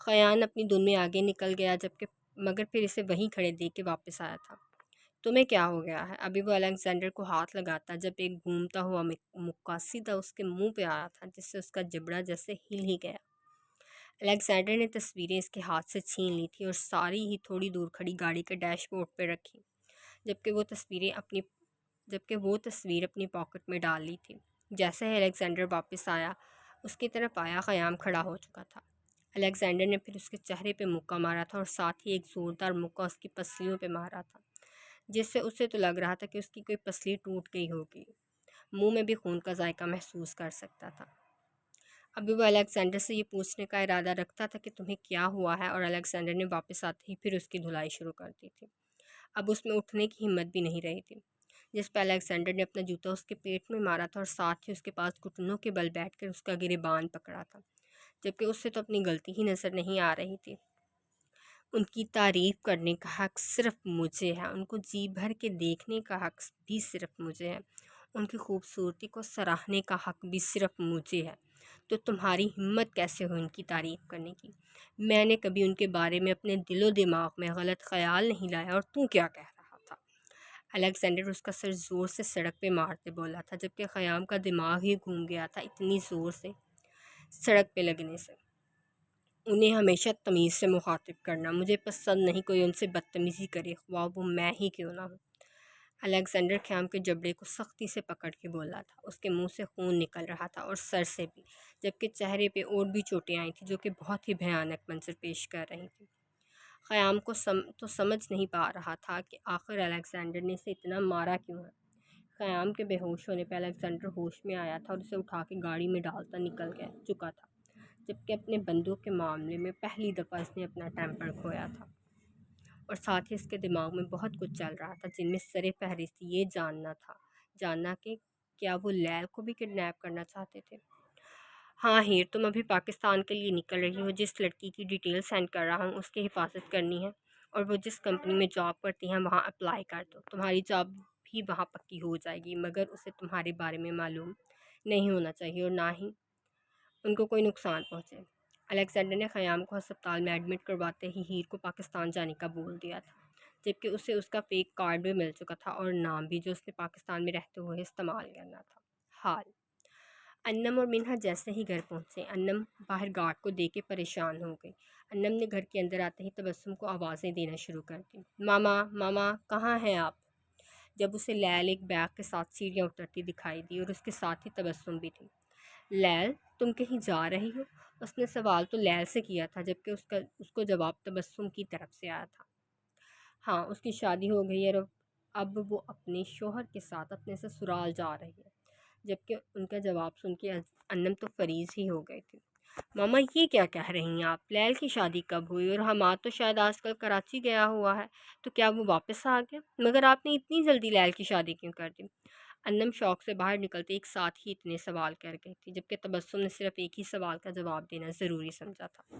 خیان اپنی دن میں آگے نکل گیا مگر پھر اسے وہیں کھڑے دیکھ کے واپس آیا تھا۔ تمہیں کیا ہو گیا ہے؟ ابھی وہ الیگزینڈر کو ہاتھ لگاتا جب ایک گھومتا ہوا مکہ سیدھا اس کے منہ پہ آیا تھا، جس سے اس کا جبڑا جیسے ہل ہی گیا۔ الیگزینڈر نے تصویریں اس کے ہاتھ سے چھین لی تھی اور ساری ہی تھوڑی دور کھڑی گاڑی کے ڈیش بورڈ پہ رکھی، جبکہ وہ تصویر اپنی پاکٹ میں ڈال لی تھی۔ جیسے ہی الیگزینڈر واپس آیا، اس کی طرف آیا، خیام کھڑا ہو چکا تھا۔ الیگزینڈر نے پھر اس کے چہرے پہ مکہ مارا تھا اور ساتھ ہی ایک زوردار مکہ اس کی پسلیوں پہ مارا تھا، جس سے اسے تو لگ رہا تھا کہ اس کی کوئی پسلی ٹوٹ گئی ہوگی، منہ میں بھی خون کا ذائقہ محسوس کر سکتا تھا۔ ابھی وہ الیگزینڈر سے یہ پوچھنے کا ارادہ رکھتا تھا کہ تمہیں کیا ہوا ہے، اور الیگزینڈر نے واپس آتے ہی پھر اس کی دھلائی شروع کر دی تھی۔ اب اس میں اٹھنے کی ہمت بھی نہیں رہی تھی، جس پہ الیگزینڈر نے اپنا جوتا اس کے پیٹ میں مارا تھا اور ساتھ ہی اس کے پاس گھٹنوں کے بل بیٹھ کر اس کا گریبان پکڑا تھا، جبکہ اس سے تو اپنی غلطی ہی نظر نہیں آ رہی تھی۔ ان کی تعریف کرنے کا حق صرف مجھے ہے، ان کو جی بھر کے دیکھنے کا حق بھی صرف مجھے ہے، ان کی خوبصورتی کو سراہنے کا حق بھی صرف مجھے ہے۔ تو تمہاری ہمت کیسے ہوئی ان کی تعریف کرنے کی؟ میں نے کبھی ان کے بارے میں اپنے دل و دماغ میں غلط خیال نہیں لایا، اور تو کیا کہہ رہا تھا؟ الیگزینڈر اس کا سر زور سے سڑک پہ مارتے بولا تھا، جبکہ خیام کا دماغ ہی گھوم گیا تھا اتنی زور سے سڑک پہ لگنے سے۔ انہیں ہمیشہ تمیز سے مخاطب کرنا، مجھے پسند نہیں کوئی ان سے بدتمیزی کرے، خواہ وہ میں ہی کیوں نہ ہوں۔ الیگزینڈر خیام کے جبڑے کو سختی سے پکڑ کے بولا تھا، اس کے منہ سے خون نکل رہا تھا اور سر سے بھی، جبکہ چہرے پہ اور بھی چوٹیں آئی تھیں جو کہ بہت ہی بھیانک منظر پیش کر رہی تھیں۔ خیام کو تو سمجھ نہیں پا رہا تھا کہ آخر الیگزینڈر نے اسے اتنا مارا کیوں ہے۔ خیام کے بے ہوش ہونے پہ الیگزینڈر ہوش میں آیا تھا اور اسے اٹھا کے گاڑی میں ڈالتا نکل چکا تھا، جبکہ اپنے بندوق کے معاملے میں پہلی دفعہ اس نے اپنا ٹیمپر کھویا تھا، اور ساتھ ہی اس کے دماغ میں بہت کچھ چل رہا تھا، جن میں سر فہرست یہ جاننا کہ کیا وہ لیل کو بھی کڈنیپ کرنا چاہتے تھے۔ ہاں ہیر، تم ابھی پاکستان کے لیے نکل رہی ہو، جس لڑکی کی ڈیٹیل سینڈ کر رہا ہوں اس کی حفاظت کرنی ہے، اور وہ جس کمپنی میں جاب کرتی ہیں وہاں اپلائی کر دو، تمہاری جاب بھی وہاں پکی ہو جائے گی، مگر اسے تمہارے بارے میں معلوم نہیں ہونا چاہیے اور نہ ہی ان کو کوئی نقصان پہنچے۔ الیگزینڈر نے خیام کو ہسپتال میں ایڈمٹ کرواتے ہی ہیر کو پاکستان جانے کا بول دیا تھا، جبکہ اسے اس کا فیک کارڈ بھی مل چکا تھا اور نام بھی، جو اس نے پاکستان میں رہتے ہوئے استعمال کرنا تھا۔ حال انم اور منہا جیسے ہی گھر پہنچے، انم باہر گارڈ کو دیکھ کے پریشان ہو گئی۔ انم نے گھر کے اندر آتے ہی تبسم کو آوازیں دینا شروع کر دی، ماما ماما کہاں ہیں آپ؟ جب اسے لیل ایک بیگ کے ساتھ سیڑھیاں اترتی دکھائی دی، اور اس کے ساتھ ہی تبسم بھی تھی۔ لیل، تم کہیں جا رہی ہو؟ اس نے سوال تو لیل سے کیا تھا، جبکہ اس کو جواب تبسم کی طرف سے آیا تھا۔ ہاں، اس کی شادی ہو گئی ہے اور اب وہ اپنے شوہر کے ساتھ اپنے سسرال جا رہی ہے، جبکہ ان کا جواب سن کے انم تو فریز ہی ہو گئی تھی۔ ماما یہ کیا کہہ رہی ہیں آپ؟ لیل کی شادی کب ہوئی؟ اور حماد تو شاید آج کل کراچی گیا ہوا ہے، تو کیا وہ واپس آ گیا؟ مگر آپ نے اتنی جلدی لیل کی شادی کیوں کر دی؟ انم شوق سے باہر نکلتے ایک ساتھ ہی اتنے سوال کر گئی تھی، جبکہ تبسم نے صرف ایک ہی سوال کا جواب دینا ضروری سمجھا تھا،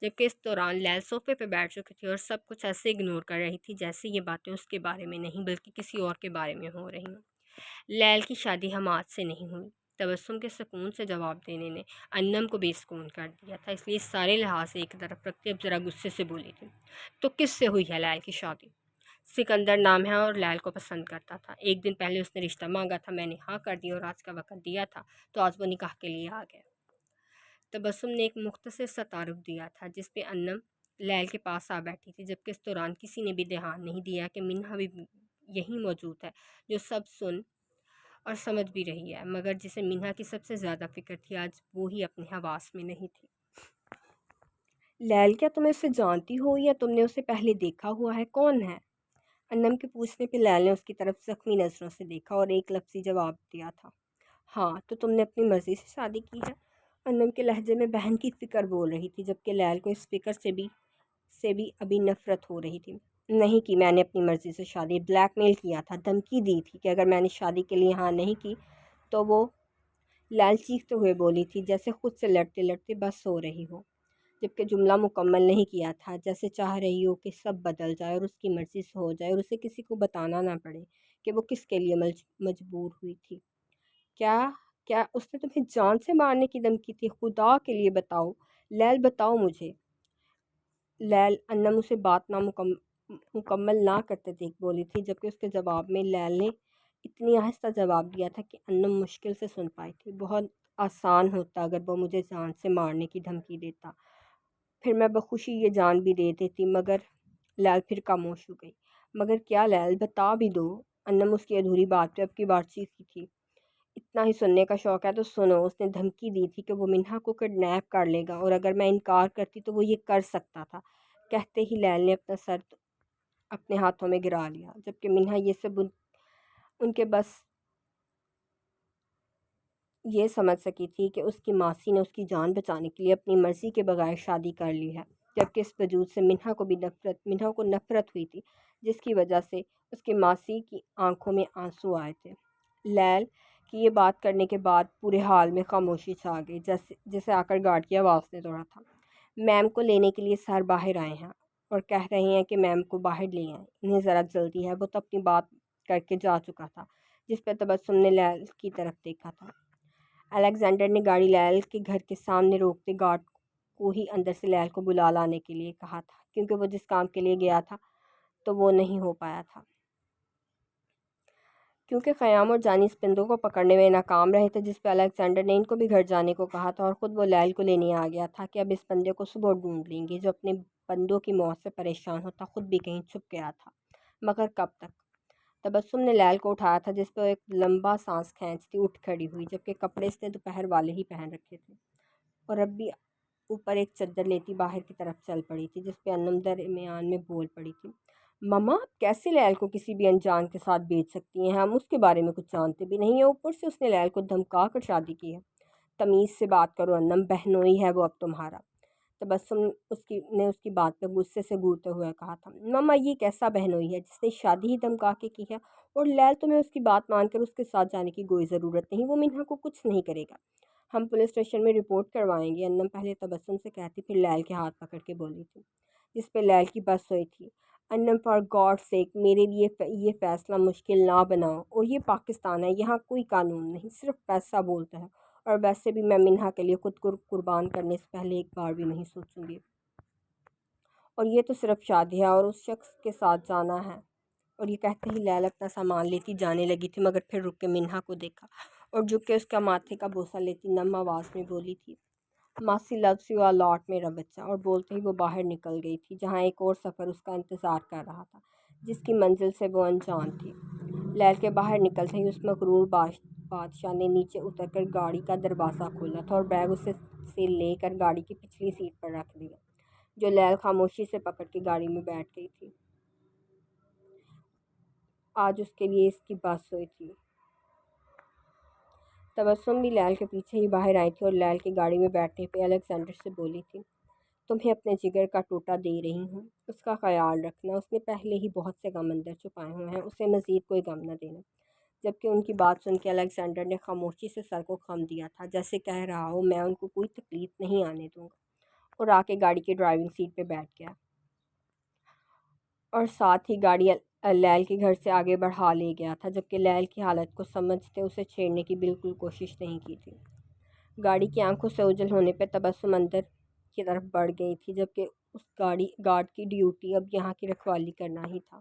جبکہ اس دوران لیل صوفے پہ بیٹھ چکی تھی اور سب کچھ ایسے اگنور کر رہی تھی جیسے یہ باتیں اس کے بارے میں نہیں بلکہ کسی اور کے بارے میں ہو رہی ہوں۔ لیل کی شادی حماد سے نہیں ہوئی، تبسم کے سکون سے جواب دینے نے انم کو بے سکون کر دیا تھا، اس لیے سارے لحاظ سے ایک طرف رکھتے اب ذرا غصے سے بولی تھی، تو کس سے ہوئی ہے لیل کی شادی؟ سکندر نام ہے اور لیل کو پسند کرتا تھا، ایک دن پہلے اس نے رشتہ مانگا تھا، میں نے ہاں کر دی اور آج کا وقت دیا تھا تو آج وہ نکاح کے لیے آ گیا۔ تبسم نے ایک مختصر سا تعارف دیا تھا، جس پہ انم لیل کے پاس آ بیٹھی تھی، جبکہ اس دوران کسی نے بھی دھیان نہیں دیا کہ منہا بھی یہی موجود ہے، جو سب سن اور سمجھ بھی رہی ہے، مگر جسے منہا کی سب سے زیادہ فکر تھی آج وہ ہی اپنے حواس میں نہیں تھی۔ لیل، کیا تم اسے جانتی ہو یا تم نے اسے پہلے دیکھا ہوا ہے؟ کون ہے؟ انم کے پوچھنے پہ لیل نے اس کی طرف زخمی نظروں سے دیکھا اور ایک لفظی جواب دیا تھا، ہاں، تو تم نے اپنی مرضی سے شادی کی ہے؟ انم کے لہجے میں بہن کی فکر بول رہی تھی، جبکہ لیل کو اس فکر سے بھی ابھی نفرت ہو رہی تھی۔ نہیں کی، میں نے اپنی مرضی سے شادی، بلیک میل کیا تھا، دھمکی دی تھی کہ اگر میں نے شادی کے لیے ہاں نہیں کی تو وہ لیل چیختے ہوئے بولی تھی، جیسے خود سے لڑتے لڑتے بس ہو رہی ہو، جبکہ جملہ مکمل نہیں کیا تھا، جیسے چاہ رہی ہو کہ سب بدل جائے اور اس کی مرضی سے ہو جائے اور اسے کسی کو بتانا نہ پڑے کہ وہ کس کے لیے مجبور ہوئی تھی۔ کیا اس نے تمہیں جان سے مارنے کی دھمکی تھی؟ خدا کے لیے بتاؤ لیل، بتاؤ مجھے۔ لیل انم اسے بات مکمل نہ کرتے دیکھ بولی تھی، جبکہ اس کے جواب میں لیل نے اتنی آہستہ جواب دیا تھا کہ انم مشکل سے سن پائی تھی۔ بہت آسان ہوتا اگر وہ مجھے جان سے مارنے کی دھمکی دیتا، پھر میں بخوشی یہ جان بھی دے دیتی، مگر لیل پھر خاموش ہو گئی۔ مگر کیا لیل، بتا بھی دو۔ انم اس کی ادھوری بات پہ اب کی بات چیت تھی۔ اتنا ہی سننے کا شوق ہے تو سنو، اس نے دھمکی دی تھی کہ وہ منہا کو کڈنیپ کر لے گا، اور اگر میں انکار کرتی تو وہ یہ کر سکتا تھا۔ کہتے ہی لیل نے اپنا سر اپنے ہاتھوں میں گرا لیا، جبکہ منہا یہ سب ان کے بس یہ سمجھ سکی تھی کہ اس کی ماسی نے اس کی جان بچانے کے لیے اپنی مرضی کے بغیر شادی کر لی ہے، جبکہ اس وجود سے منہا کو نفرت ہوئی تھی، جس کی وجہ سے اس کی ماسی کی آنکھوں میں آنسو آئے تھے۔ لیل کی یہ بات کرنے کے بعد پورے حال میں خاموشی چھا گئی، جیسے آ کر گارڈ کی آواز نے توڑا تھا۔ میم کو لینے کے لیے سر باہر آئے ہیں اور کہہ رہے ہیں کہ میم کو باہر لے آئیں، انہیں ذرا جلدی ہے۔ وہ تو اپنی بات کر کے جا چکا تھا، جس پہ تبسم نے لیل کی طرف دیکھا تھا۔ الیگزینڈر نے گاڑی لیل کے گھر کے سامنے روکتے گارڈ کو ہی اندر سے لیل کو بلا لانے کے لیے کہا تھا، کیونکہ وہ جس کام کے لیے گیا تھا تو وہ نہیں ہو پایا تھا، کیونکہ خیام اور جانی اس بندوں کو پکڑنے میں ناکام رہے تھے، جس پہ الیگزینڈر نے ان کو بھی گھر جانے کو کہا تھا، اور خود وہ لیل کو لینے آ گیا تھا کہ اب اس بندے کو صبح ڈھونڈ لیں گے۔ جو اپنے بندوں کی موت سے پریشان ہوتا، خود بھی کہیں چھپ گیا تھا، مگر کب تک؟ تبسم نے لیل کو اٹھایا تھا، جس پہ ایک لمبا سانس کھینچتی اٹھ کھڑی ہوئی، جبکہ کپڑے اس نے دوپہر والے ہی پہن رکھے تھے، اور اب بھی اوپر ایک چادر لیتی باہر کی طرف چل پڑی تھی، جس پہ انم درمیان میں بول پڑی تھی، مما آپ کیسے لیل کو کسی بھی انجان کے ساتھ بیچ سکتی ہیں؟ ہم اس کے بارے میں کچھ جانتے بھی نہیں ہیں، اوپر سے اس نے لیل کو دھمکا کر شادی کی ہے۔ تمیز سے بات کرو انم، بہنوئی ہے وہ اب تمہارا۔ تبسم نے اس کی بات پہ غصے سے گورتے ہوئے کہا تھا، مما یہ کیسا بہنوئی ہے جس نے شادی ہی دھمکا کے کی ہے، اور لیل تمہیں اس کی بات مان کر اس کے ساتھ جانے کی کوئی ضرورت نہیں، وہ منہا کو کچھ نہیں کرے گا، ہم پولیس اسٹیشن میں رپورٹ کروائیں گے۔ انم پہلے تبسم سے کہتی، پھر لیل کے ہاتھ پکڑ کے بولی تھی، جس پہ لیل کی بس ہوئی تھی، انم فار گاڈ سیک میرے لیے یہ فیصلہ مشکل نہ بناؤ، اور یہ پاکستان ہے، یہاں کوئی قانون نہیں، صرف پیسہ بولتا ہے، اور ویسے بھی میں منہا کے لیے خود کو قربان کرنے سے پہلے ایک بار بھی نہیں سوچوں گی، اور یہ تو صرف شادی ہے اور اس شخص کے ساتھ جانا ہے۔ اور یہ کہتے ہی لیل اپنا سامان لیتی جانے لگی تھی، مگر پھر رک کے منہا کو دیکھا اور جھک کے اس کا ماتھے کا بوسہ لیتی نم آواز میں بولی تھی، ماسی لوز یو آر لاٹ میرا بچہ، اور بولتے ہی وہ باہر نکل گئی تھی، جہاں ایک اور سفر اس کا انتظار کر رہا تھا، جس کی منزل سے وہ انجان تھی۔ لیل کے باہر نکلتے ہی اس مغرور بادشاہ نے نیچے اتر کر گاڑی کا دروازہ کھولا تھا اور بیگ اسے سے لے کر گاڑی کی پچھلی سیٹ پر رکھ دیا، جو لیل خاموشی سے پکڑ کے گاڑی میں بیٹھ گئی تھی۔ آج اس کے لیے اس کی بس ہوئی تھی۔ تبسم بھی لیل کے پیچھے ہی باہر آئی تھی اور لیل کی گاڑی میں بیٹھنے پہ الیگزینڈر سے بولی تھی، تمہیں اپنے جگر کا ٹوٹا دے رہی ہوں، اس کا خیال رکھنا، اس نے پہلے ہی بہت سے غم اندر چھپائے ہوئے ہیں، اسے مزید کوئی غم نہ دینا۔ جبکہ ان کی بات سن کے الیگزینڈر نے خاموشی سے سر کو خم دیا تھا، جیسے کہہ رہا ہو میں ان کو کوئی تکلیف نہیں آنے دوں گا، اور آ کے گاڑی کی ڈرائیونگ سیٹ پہ بیٹھ گیا، اور ساتھ ہی گاڑی لیل کے گھر سے آگے بڑھا لے گیا تھا، جبکہ لیل کی حالت کو سمجھتے اسے چھیڑنے کی بالکل کوشش نہیں کی تھی۔ گاڑی کی آنکھوں سے اوجھل ہونے پہ تبسم اندر کی طرف بڑھ گئی تھی، جبکہ اس گارڈ کی ڈیوٹی اب یہاں کی رکھوالی کرنا ہی تھا۔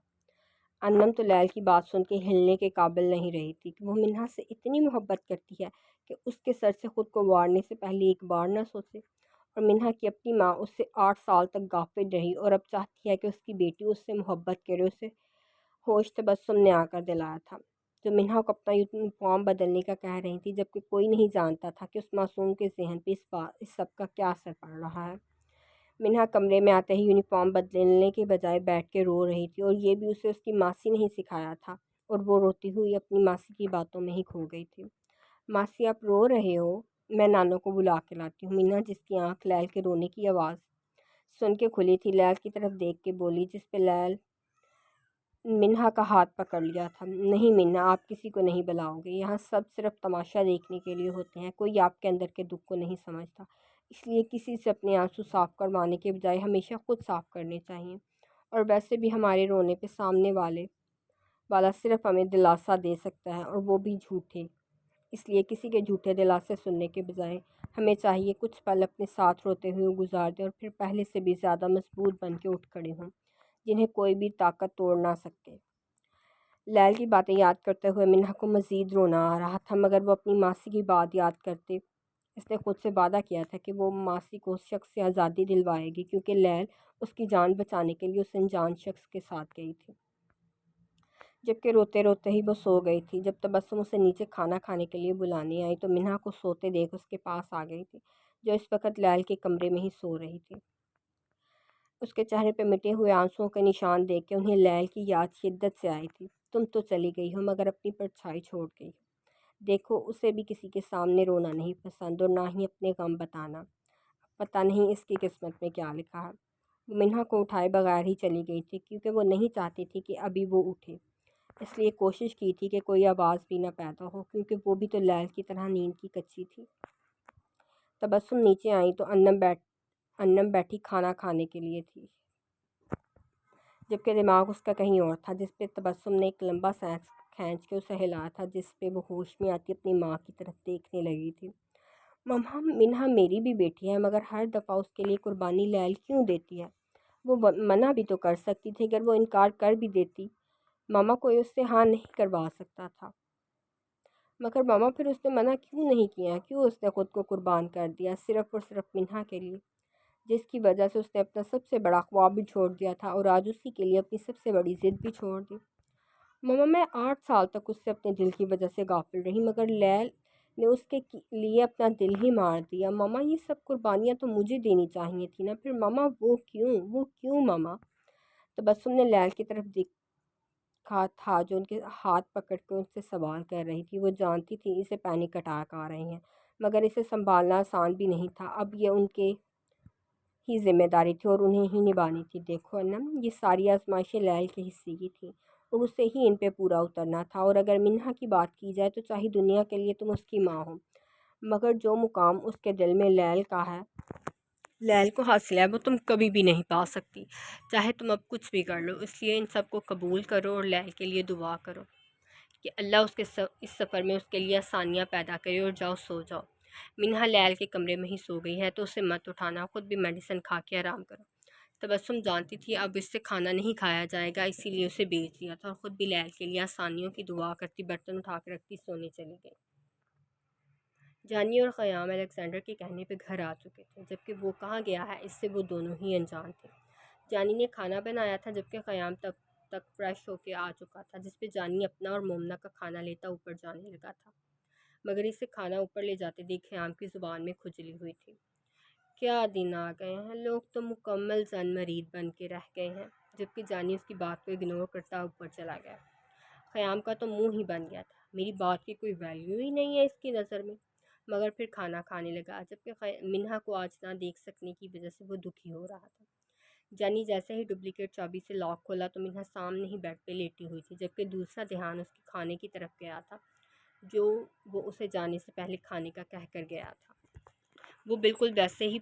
انم تو لیل کی بات سن کے ہلنے کے قابل نہیں رہی تھی کہ وہ منہا سے اتنی محبت کرتی ہے کہ اس کے سر سے خود کو وارنے سے پہلے ایک بار نہ سوچے، اور منہا کی اپنی ماں اس سے 8 سال تک غافل رہی اور اب چاہتی ہے کہ اس کی بیٹی اس سے محبت کرے۔ اسے ہوش تبسم نے آ کر دلایا تھا، جو منہا کو اپنا یونیفارم بدلنے کا کہہ رہی تھی، جبکہ کوئی نہیں جانتا تھا کہ اس معصوم کے ذہن پہ اس سب کا کیا اثر پڑ رہا ہے۔ منہا کمرے میں آتے ہی یونیفارم بدلنے کے بجائے بیٹھ کے رو رہی تھی، اور یہ بھی اسے اس کی ماسی نے ہی سکھایا تھا، اور وہ روتی ہوئی اپنی ماسی کی باتوں میں ہی کھو گئی تھی۔ ماسی آپ رو رہے ہو؟ میں نانو کو بلا کے لاتی ہوں، منہا جس کی آنکھ لیل کے رونے کی آواز سن کے کھلی تھی، لیل کی طرف دیکھ کے بولی، جس پہ لیل منہا کا ہاتھ پکڑ لیا تھا، نہیں منہا، آپ کسی کو نہیں بلاؤ گے، یہاں سب صرف تماشا دیکھنے کے لیے ہوتے ہیں، کوئی آپ کے اندر کے دکھ کو نہیں سمجھتا، اس لیے کسی سے اپنے آنسو صاف کروانے کے بجائے ہمیشہ خود صاف کرنے چاہیے، اور ویسے بھی ہمارے رونے پہ سامنے والا صرف ہمیں دلاسا دے سکتا ہے، اور وہ بھی جھوٹے، اس لیے کسی کے جھوٹے دلاسے سننے کے بجائے ہمیں چاہیے کچھ پل اپنے ساتھ روتے ہوئے گزار دیں اور پھر پہلے سے بھی زیادہ مضبوط بن کے اٹھ کھڑے ہوں، جنہیں کوئی بھی طاقت توڑ نہ سکے۔ لیل کی باتیں یاد کرتے ہوئے منہا کو مزید رونا آ رہا تھا، مگر وہ اپنی ماسی کی بات یاد کرتے اس نے خود سے وعدہ کیا تھا کہ وہ ماسی کو اس شخص سے آزادی دلوائے گی، کیونکہ لیل اس کی جان بچانے کے لیے اس انجان شخص کے ساتھ گئی تھی۔ جبکہ روتے روتے ہی وہ سو گئی تھی۔ جب تبسم اسے نیچے کھانا کھانے کے لیے بلانے آئی تو منہا کو سوتے دیکھ اس کے پاس آ گئی تھی، جو اس وقت لیل کے کمرے میں ہی سو رہی تھی۔ اس کے چہرے پہ مٹے ہوئے آنسوؤں کے نشان دیکھ کے انہیں لیل کی یاد شدت سے آئی تھی۔ تم تو چلی گئی ہو مگر اپنی پرچھائی چھوڑ گئی ہو۔ دیکھو اسے بھی کسی کے سامنے رونا نہیں پسند اور نہ ہی اپنے غم بتانا۔ پتہ نہیں اس کی قسمت میں کیا لکھا ہے۔ وہ منہا کو اٹھائے بغیر ہی چلی گئی تھی، کیونکہ وہ نہیں چاہتی تھی کہ ابھی وہ اٹھے۔ اس لیے کوشش کی تھی کہ کوئی آواز بھی نہ پیدا ہو، کیونکہ وہ بھی تو لیل کی طرح نیند کی کچی تھی۔ تبسم نیچے آئی تو انم بیٹھی کھانا کھانے کے لیے تھی، جبکہ دماغ اس کا کہیں اور تھا، جس پہ تبسم نے ایک لمبا سانس کھینچ کے اسے ہلایا تھا، جس پہ وہ ہوش میں آتی اپنی ماں کی طرف دیکھنے لگی تھی۔ ماما، منہا میری بھی بیٹی ہے، مگر ہر دفعہ اس کے لیے قربانی لیل کیوں دیتی ہے؟ وہ منع بھی تو کر سکتی تھی۔ اگر وہ انکار کر بھی دیتی، ماما کوئی اس سے ہاں نہیں کروا سکتا تھا۔ مگر ماما پھر اس نے منع کیوں نہیں کیا؟ کیوں اس نے خود کو قربان کر دیا صرف اور صرف منہا کے لیے، جس کی وجہ سے اس نے اپنا سب سے بڑا خواب بھی چھوڑ دیا تھا اور آج اسی کے لیے اپنی سب سے بڑی ضد بھی چھوڑ دی؟ ماما، میں 8 سال تک اس سے اپنے دل کی وجہ سے غافل رہی، مگر لیل نے اس کے لیے اپنا دل ہی مار دیا۔ ماما، یہ سب قربانیاں تو مجھے دینی چاہیے تھی نا؟ پھر ماما وہ کیوں ماما؟ تبسم نے لیل کی طرف دیکھا تھا، جو ان کے ہاتھ پکڑ کے ان سے سوال کر رہی تھی۔ وہ جانتی تھی اسے پینک اٹیک آ رہے ہیں، مگر اسے سنبھالنا آسان بھی نہیں تھا۔ اب یہ ان کے ہی ذمہ داری تھی اور انہیں ہی نبھانی تھی۔ دیکھو انم، یہ ساری آزمائشیں لیل کے حصے کی تھیں اور اسے ہی ان پہ پورا اترنا تھا۔ اور اگر منہا کی بات کی جائے تو چاہے دنیا کے لیے تم اس کی ماں ہو، مگر جو مقام اس کے دل میں لیل کا ہے، لیل کو حاصل ہے، وہ تم کبھی بھی نہیں پا سکتی، چاہے تم اب کچھ بھی کر لو۔ اس لیے ان سب کو قبول کرو اور لیل کے لیے دعا کرو کہ اللہ اس کے اس سفر میں اس کے لیے آسانیاں پیدا کرے، اور جاؤ سو جاؤ۔ منہا لیل کے کمرے میں ہی سو گئی ہے تو اسے مت اٹھانا، خود بھی میڈیسن کھا کے آرام کرو۔ تبسم جانتی تھی اب اس سے کھانا نہیں کھایا جائے گا، اسی لیے اسے بیچ دیا تھا اور خود بھی لیل کے لیے آسانیوں کی دعا کرتی برتن اٹھا کے رکھتی سونے چلی گئی۔ جانی اور قیام الیگزینڈر کے کہنے پہ گھر آ چکے تھے، جبکہ وہ کہاں گیا ہے اس سے وہ دونوں ہی انجان تھے۔ جانی نے کھانا بنایا تھا، جبکہ قیام تک فریش ہو کے آ چکا تھا، جس پہ جانی اپنا اور مومنہ کا کھانا لیتا اوپر جانے لگا تھا، مگر اسے کھانا اوپر لے جاتے دیکھ قیام کی زبان میں کھجلی ہوئی تھی۔ کیا دن آ گئے ہیں، لوگ تو مکمل زن مرید بن کے رہ گئے ہیں، جبکہ جانی اس کی بات کو اگنور کرتا اوپر چلا گیا۔ قیام کا تو منہ ہی بن گیا تھا، میری بات کی کوئی ویلیو ہی نہیں ہے اس کی نظر میں، مگر پھر کھانا کھانے لگا، جبکہ منہا کو آج نہ دیکھ سکنے کی وجہ سے وہ دکھی ہو رہا تھا۔ جانی جیسے ہی ڈپلیکیٹ چابی سے لاک کھولا تو منہا سامنے ہی بیڈ پہ لیٹی ہوئی تھی، جبکہ دوسرا دھیان اس کے کھانے کی طرف گیا تھا، جو وہ اسے جانے سے پہلے کھانے کا کہہ کر گیا تھا۔ وہ بالکل ویسے ہی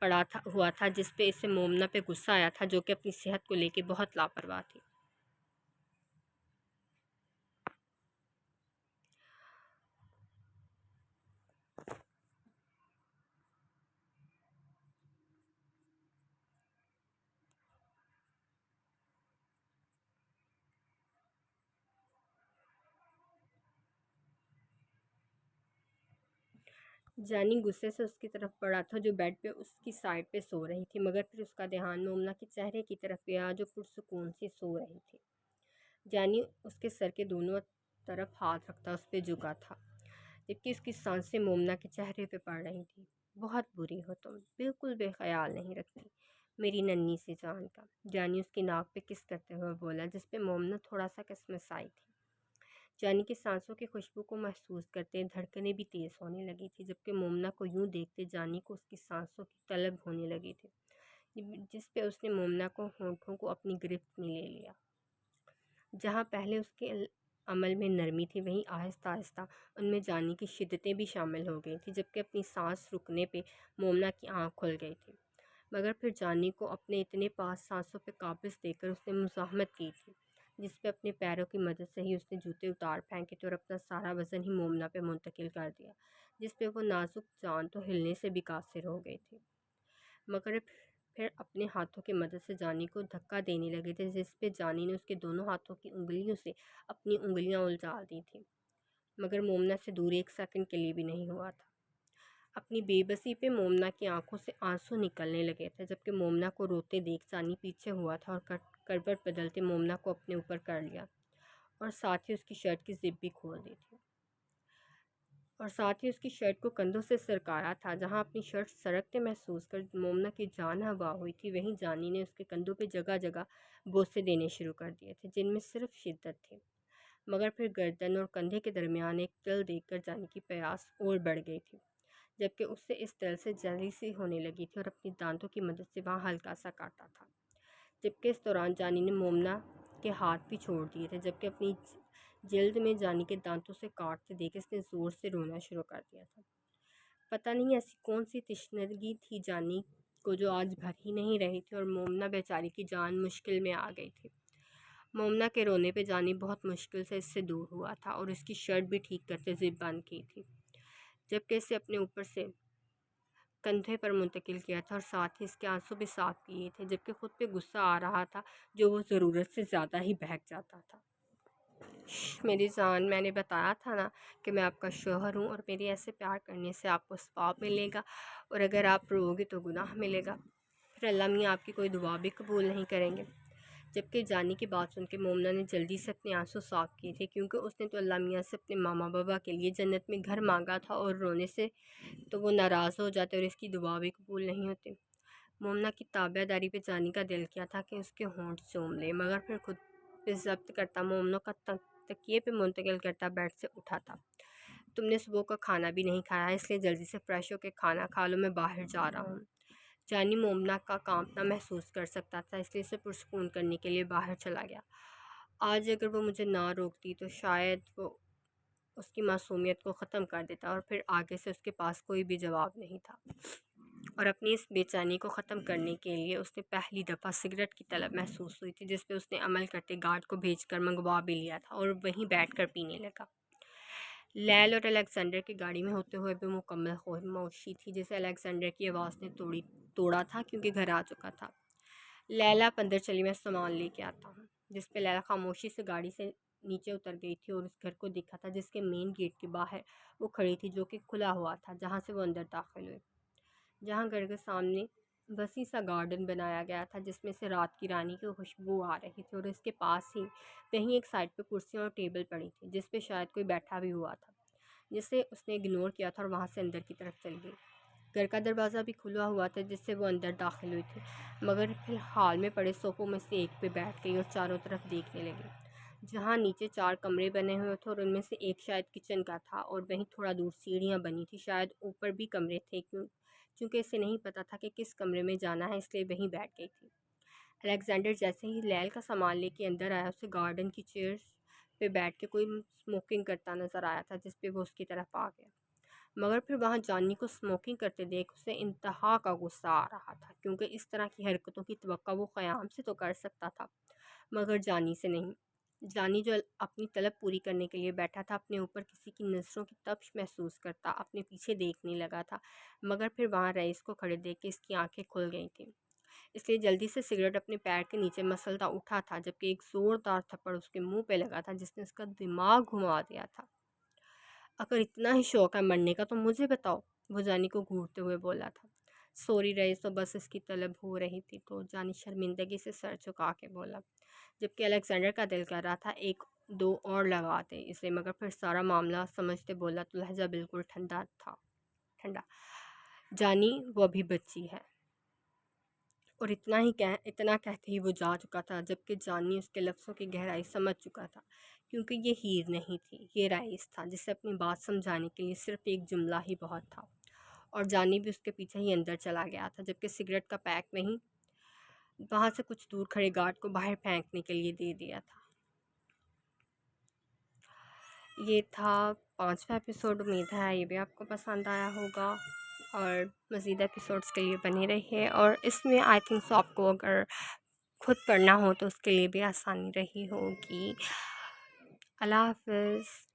پڑا ہوا تھا جس پہ اسے مومنہ پہ غصہ آیا تھا، جو کہ اپنی صحت کو لے کے بہت لاپرواہ تھی۔ جانی غصے سے اس کی طرف بڑھا تھا، جو بیڈ پہ اس کی سائڈ پہ سو رہی تھی، مگر پھر اس کا دھیان مومنہ کے چہرے کی طرف گیا، جو پرسکون سے سو رہی تھی۔ جانی اس کے سر کے دونوں طرف ہاتھ رکھتا اس پہ جھکا تھا، جبکہ اس کی سانسیں مومنہ کے چہرے پہ پڑ رہی تھی۔ بہت بری ہو تم، بالکل بے خیال نہیں رکھتی میری ننھی سی جان کا، جانی اس کی ناک پہ کس کرتے ہوئے بولا، جس پہ مومنہ تھوڑا سا کسمسائی تھی۔ جانی کی سانسوں کی خوشبو کو محسوس کرتے دھڑکنیں بھی تیز ہونے لگی تھی، جبکہ مومنہ کو یوں دیکھتے جانی کو اس کی سانسوں کی طلب ہونے لگی تھی، جس پہ اس نے مومنہ کو ہونٹوں کو اپنی گرفت میں لے لیا۔ جہاں پہلے اس کے عمل میں نرمی تھی، وہیں آہستہ آہستہ ان میں جانی کی شدتیں بھی شامل ہو گئی تھیں، جبکہ اپنی سانس رکنے پہ مومنہ کی آنکھ کھل گئی تھی، مگر پھر جانی کو اپنے اتنے پاس سانسوں پہ قابض دے کر اس نے مزاحمت کی تھی، جس پہ اپنے پیروں کی مدد سے ہی اس نے جوتے اتار پھینکے تھے اور اپنا سارا وزن ہی مومنہ پہ منتقل کر دیا، جس پہ وہ نازک جان تو ہلنے سے بھی قاصر ہو گئی تھی، مگر پھر اپنے ہاتھوں کی مدد سے جانی کو دھکا دینے لگے تھے، جس پہ جانی نے اس کے دونوں ہاتھوں کی انگلیوں سے اپنی انگلیاں الجھا دی تھیں، مگر مومنہ سے دور ایک سیکنڈ کے لیے بھی نہیں ہوا تھا۔ اپنی بے بسی پہ مومنہ کی آنکھوں سے آنسو نکلنے لگے تھے، جبکہ مومنہ کو روتے دیکھ جانی پیچھے ہوا تھا اور کروٹ بدلتے مومنہ کو اپنے اوپر کر لیا اور ساتھ ہی اس کی شرٹ کی زپ بھی کھول دی تھی اور ساتھ ہی اس کی شرٹ کو کندھوں سے سرکایا تھا۔ جہاں اپنی شرٹ سرکتے محسوس کر مومنہ کی جان ہوا ہوئی تھی، وہیں جانی نے اس کے کندھوں پہ جگہ جگہ بوسے دینے شروع کر دیے تھے، جن میں صرف شدت تھی، مگر پھر گردن اور کندھے کے درمیان ایک تل دیکھ کر جانی کی پیاس اور بڑھ گئی تھی، جبکہ اس سے اس تل سے جلی سی ہونے لگی تھی اور اپنی دانتوں کی مدد سے وہاں ہلکا سا کاٹا تھا، جبکہ اس دوران جانی نے مومنہ کے ہاتھ بھی چھوڑ دیے تھے، جبکہ اپنی جلد میں جانی کے دانتوں سے کاٹتے دیکھ اس نے زور سے رونا شروع کر دیا تھا۔ پتہ نہیں ایسی کون سی تشنگی تھی جانی کو جو آج بھر ہی نہیں رہی تھی، اور مومنہ بیچاری کی جان مشکل میں آ گئی تھی۔ مومنہ کے رونے پہ جانی بہت مشکل سے اس سے دور ہوا تھا اور اس کی شرٹ بھی ٹھیک کرتے زپ بند کی تھی، جبکہ اسے اپنے اوپر سے کندھے پر منتقل کیا تھا اور ساتھ ہی اس کے آنسو بھی صاف کیے تھے، جبکہ خود پہ غصہ آ رہا تھا جو وہ ضرورت سے زیادہ ہی بہک جاتا تھا۔ میری جان، میں نے بتایا تھا نا کہ میں آپ کا شوہر ہوں اور میری ایسے پیار کرنے سے آپ کو ثواب ملے گا، اور اگر آپ رو گے تو گناہ ملے گا، پھر اللہ میاں آپ کی کوئی دعا بھی قبول نہیں کریں گے۔ جبکہ جانی کی بات سن کے مومنہ نے جلدی سے اپنے آنسو صاف کیے تھے، کیونکہ اس نے تو اللہ میاں سے اپنے ماما بابا کے لیے جنت میں گھر مانگا تھا، اور رونے سے تو وہ ناراض ہو جاتے اور اس کی دعا بھی قبول نہیں ہوتی۔ مومنہ کی تابع داری پہ جانی کا دل کیا تھا کہ اس کے ہونٹ چوم لے، مگر پھر خود پہ ضبط کرتا مومنہ کا تکیے پہ منتقل کرتا بیڈ سے اٹھا تھا۔ تم نے صبح کا کھانا بھی نہیں کھایا، اس لیے جلدی سے فریش ہو کے کھانا کھا لو، میں باہر جا رہا ہوں۔ جانی مومنہ کا کانپنا محسوس کر سکتا تھا، اس لیے اسے پرسکون کرنے کے لیے باہر چلا گیا۔ آج اگر وہ مجھے نہ روکتی تو شاید وہ اس کی معصومیت کو ختم کر دیتا، اور پھر آگے سے اس کے پاس کوئی بھی جواب نہیں تھا، اور اپنی اس بے چینی کو ختم کرنے کے لیے اس نے پہلی دفعہ سگریٹ کی طلب محسوس ہوئی تھی، جس پہ اس نے عمل کرتے گارڈ کو بھیج کر منگوا بھی لیا تھا اور وہیں بیٹھ کر پینے لگا۔ لیل اور الیگزینڈر کی گاڑی میں ہوتے ہوئے بھی مکمل خاموشی تھی، جسے الیگزینڈر کی آواز نے توڑا تھا کیونکہ گھر آ چکا تھا۔ لیلا، آپ اندر چلی، میں سامان لے کے آتا ہوں، جس پہ لیلا خاموشی سے گاڑی سے نیچے اتر گئی تھی اور اس گھر کو دیکھا تھا جس کے مین گیٹ کے باہر وہ کھڑی تھی، جو کہ کھلا ہوا تھا، جہاں سے وہ اندر داخل ہوئی، جہاں گھر کے سامنے وسیع سا گارڈن بنایا گیا تھا جس میں سے رات کی رانی کی خوشبو آ رہی تھی، اور اس کے پاس ہی کہیں ایک سائڈ پہ کرسیاں اور ٹیبل پڑی تھی جس پہ شاید کوئی بیٹھا بھی ہوا تھا، جسے اس نے اگنور کیا تھا اور وہاں سے اندر کی طرف چل گئی۔ گھر کا دروازہ بھی کھلا ہوا تھا جس سے وہ اندر داخل ہوئی تھی، مگر فی الحال میں پڑے صوفوں میں سے ایک پہ بیٹھ گئی اور چاروں طرف دیکھنے لگی، جہاں نیچے 4 کمرے بنے ہوئے تھے اور ان میں سے ایک شاید کچن کا تھا، اور وہیں تھوڑا دور سیڑھیاں بنی تھی، شاید اوپر بھی کمرے تھے، چونکہ اسے نہیں پتہ تھا کہ کس کمرے میں جانا ہے، اس لیے وہیں بیٹھ گئی تھی۔ الیگزینڈر جیسے ہی لیل کا سامان لے کے اندر آیا، اسے گارڈن کی چیئر پہ بیٹھ کے کوئی اسموکنگ کرتا نظر آیا تھا، جس پہ وہ اس کی طرف آ گیا، مگر پھر وہاں جانی کو اسموکنگ کرتے دیکھ اسے انتہا کا غصہ آ رہا تھا، کیونکہ اس طرح کی حرکتوں کی توقع وہ قیام سے تو کر سکتا تھا، مگر جانی سے نہیں۔ جانی جو اپنی طلب پوری کرنے کے لیے بیٹھا تھا، اپنے اوپر کسی کی نظروں کی تپش محسوس کرتا اپنے پیچھے دیکھنے لگا تھا، مگر پھر وہاں رئیس کو کھڑے دیکھ کے اس کی آنکھیں کھل گئی تھیں، اس لیے جلدی سے سگریٹ اپنے پیر کے نیچے مسلتا اٹھا تھا، جبکہ ایک زوردار تھپڑ اس کے منہ پہ لگا تھا جس نے اس کا دماغ گھما دیا تھا۔ اگر اتنا ہی شوق ہے مرنے کا تو مجھے بتاؤ، وہ جانی کو گھورتے ہوئے بولا تھا۔ سوری رئیس، تو بس اس کی طلب ہو رہی تھی، تو جانی شرمندگی سے سر جھکا کے بولا، جبکہ الیگزینڈر کا دل کر رہا تھا ایک دو اور لگاتے اس لیے، مگر پھر سارا معاملہ سمجھتے بولا تو لہجہ بالکل ٹھنڈا تھا۔ جانی، وہ ابھی بچی ہے، اور اتنا کہتے ہی وہ جا چکا تھا، جبکہ جانی اس کے لفظوں کی گہرائی سمجھ چکا تھا، کیونکہ یہ ہیر نہیں تھی، یہ رئیس تھا، جسے اپنی بات سمجھانے کے لیے صرف ایک جملہ ہی بہت تھا، اور جانی بھی اس کے پیچھے ہی اندر چلا گیا تھا، جبکہ سگریٹ کا پیک وہاں سے کچھ دور کھڑے گارڈ کو باہر پھینکنے کے لیے دے دیا تھا۔ یہ تھا 5واں ایپیسوڈ، امید ہے یہ بھی آپ کو پسند آیا ہوگا، اور مزید ایپیسوڈز کے لیے بنے رہیے، اور اس میں آئی تھنک سو آپ کو اگر خود پڑھنا ہو تو اس کے لیے بھی آسانی رہی ہوگی۔ اللہ حافظ۔